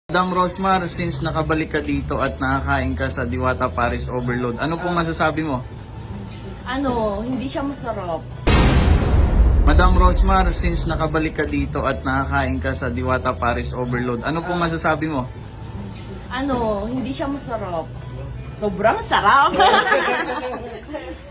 Madam Rosmar, since nakabalik ka dito at nakakain ka sa Diwata Paris Overload, ano pong masasabi mo? Hindi siya masarap. Madam Rosmar, since nakabalik ka dito at nakakain ka sa Diwata Paris Overload, ano pong masasabi mo? Hindi siya masarap. Sobrang sarap!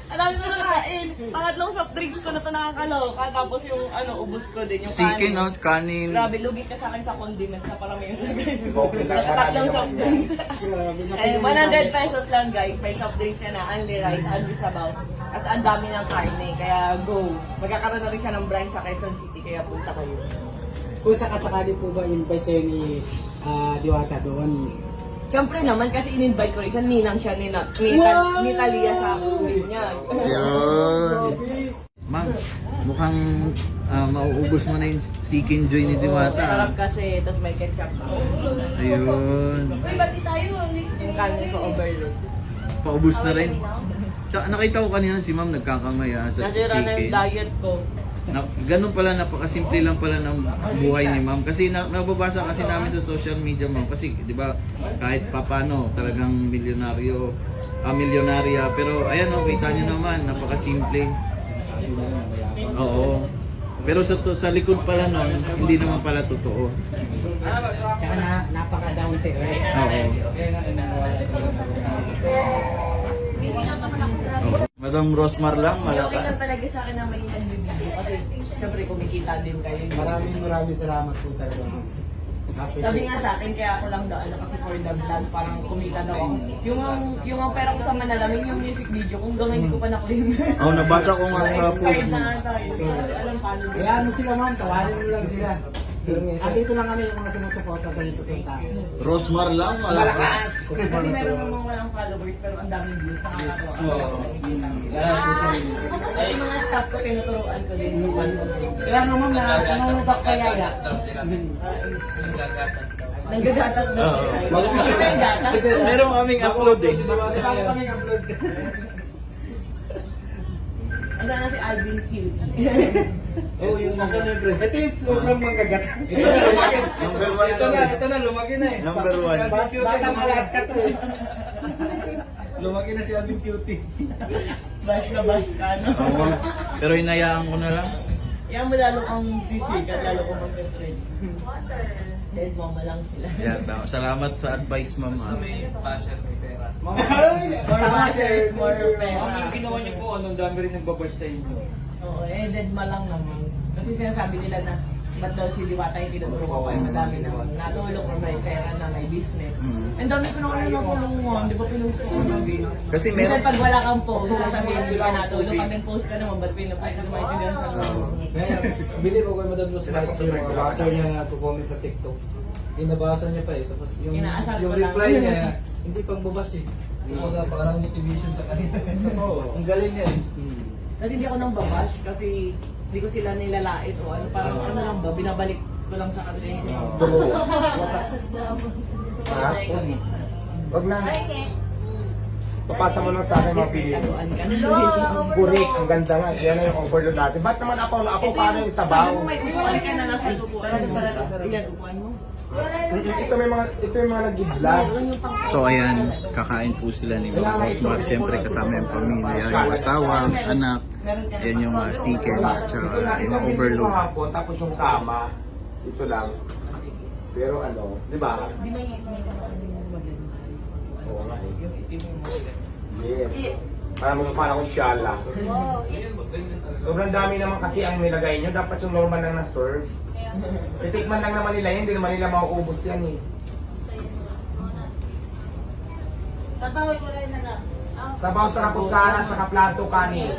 Ang dami ko nakain. Pangatlong soft drinks ko na ito nakakaloka. Tapos yung ubos ko din, yung Sikin, kanin. no? Kanin. Grabe, lugi ka sa akin sa condiments na parang may tatlong soft drinks. 100 pesos lang guys. May soft drinks ka na, only rice, only sabaw. At ang dami ng karne, kaya go. Magkakaroon na rin siya ng branch sa Quezon City, kaya punta kayo. Kung sakasakali po ba invite kayo ni Diwata doon? Siyempre naman kasi in-invite ko rin siya, ninang siya ni Talia sa uwi niya. Ayun. Ma'am, mukhang mauubos mo na yung Sikin Joy ni Diwata. Sarap kasi, tapos may ketchup. Ayun. Yung kanin ko overload. Paubos na rin. Tsaka nakita ko kanina si ma'am nagkakamaya sa Nasira na yung Sikin. diet ko. Ganun pala, napakasimple lang pala ng buhay ni ma'am. Kasi nababasa kasi namin sa social media ma'am. Kasi di ba kahit papano talagang milyonarya. Pero ayan o, kita nyo naman, napakasimple. Oo. Pero sa likod pala nun, hindi naman pala totoo. Tsaka napaka-down to earth. Oo. Madam Rosmar lang, Okay lang malakas. talaga sa akin na may nagbibigay kasi syempre kumikita din kayo. Maraming salamat po talaga. Happy Sabi day. nga sa akin, kaya ako lang daan kasi for the vlog, parang kumita daw ako. Yung ang pera ko sa Manalamin, yung music video, kung hanggang hindi ko pa na-claim. Oh, nabasa ko nga sa post Kahit mo. na tayo, hindi ko alam paano. Kaya ano sila ma'am, tawarin mo lang sila. At dito lang kami yung mga sumusuporta sa inyo pupunta. Rosmar lang, malakas. Kasi meron namang walang followers, pero ang daming views, nakakatawa. At yung mga staff ko, tinuturuan ko din. Kaya ano ma'am, nangunubak kaya ya? Nanggagatas daw. Oo. Hindi ba yung gatas? Meron kaming upload eh. Bago kami upload. Ang sana si Alvin Q. Oh, yung nasa libre. Ito yung sobrang manggagatas. Number one Ito na, lumaki na eh. Number one. Batang Alaska to eh. Lumaki na si Alvin Cutie. Bash na bash ka, no? Oo. Pero hinayaan ko na lang. Yan mo lalo kang busy, at lalo kang mag-trade. Dahil mama lang sila. Yeah, salamat sa advice ma'am. May passion, may pera. More bashers, more pera. Ang ginawa niyo po, anong dami rin nagbabash sa inyo? Oo, dead ma lang naman. Kasi sinasabi nila na ba't daw si Diwata yung tinuturo ko ay madami na natulong or may pera na may business. Ang dami ko na kaya natulungan, di ba pinusto ko na bilang? Kasi Minsan meron, pag wala kang post, sasabihin hindi ka natulong. Pag nag-post ka naman, ba't pinusto? Ay, hindi maintindihan sa mga. Kaya, believe ako kay Madam Rosmar kasi yung mga baser niya na comment sa TikTok. Inabasa niya pa eh. Tapos Inaasar yung ko lang. reply niya, hindi pang babash eh. Kumbaga parang motivation sa kanila. Ang galing niya eh. Kasi hindi ako nang babash kasi hindi ko sila nilalait o ano, parang ano lang ba, binabalik ko lang sa kanila yung sinabi. Wag na. Papasa mo lang sa akin mga video. Taguan ka na. Kurik, ang ganda nga. Yan na yung overload natin. Ba't naman ako paano yung sabaw? Sabi mo may upuan ka na nasa upuan mo. Iyan, upuan mo. Ito yung mga nag-vlog. so ayan, kakain po sila ni Ma'am Rosmar. Siyempre kasama yung pamilya, yung asawa, anak, ayan yung Sikin, tsaka yung overload. Hapon, tapos yung kama. Ito lang. Pero ano, di ba? Di may maganda. Oo nga eh. Yung itim yung maganda. Yes. Parang akong shala. Sobrang dami naman kasi ang nilagay nyo. Dapat yung normal lang na-serve. Titikman lang naman nila yun. Hindi naman nila mauubos yan eh. Sabaw ko rin na lang. Sabaw sa kaputsara, sa kaplato, kanin.